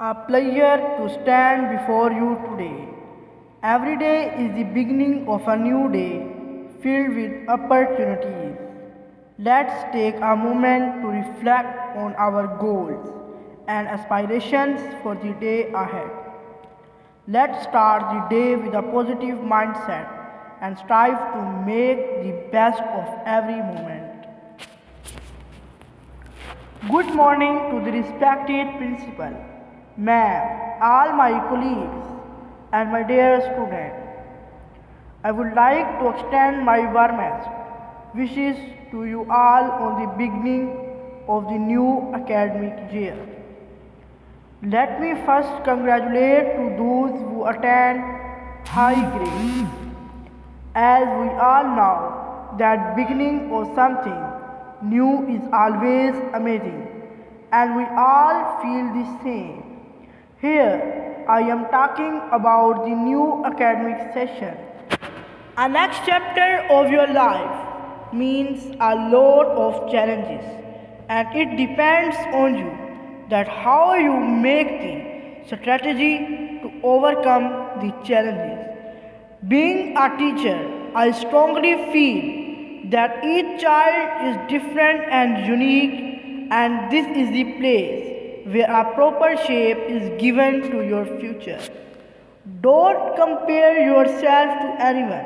A pleasure to stand before you today. Every day is the beginning of a new day filled with opportunities. Let's take a moment to reflect on our goals and aspirations for the day ahead. Let's start the day with a positive mindset and strive to make the best of every moment. Good morning to the respected principal, ma'am, all my colleagues, and my dear student. I would like to extend my warmest wishes to you all on the beginning of the new academic year. Let me first congratulate to those who attend high grade. As we all know that beginning of something new is always amazing, and we all feel the same. Here I am talking about the new academic session. A next chapter of your life means a lot of challenges, and it depends on you that how you make the strategy to overcome the challenges. Being a teacher, I strongly feel that each child is different and unique, and this is the place where a proper shape is given to your future. Don't compare yourself to anyone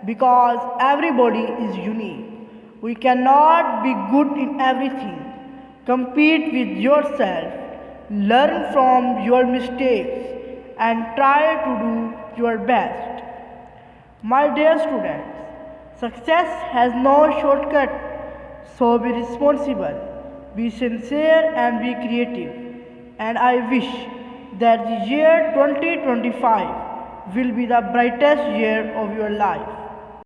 because everybody is unique. We cannot be good in everything. Compete with yourself, learn from your mistakes, and try to do your best. My dear students, success has no shortcut, so be responsible, be sincere, and be creative. And I wish that the year 2025 will be the brightest year of your life.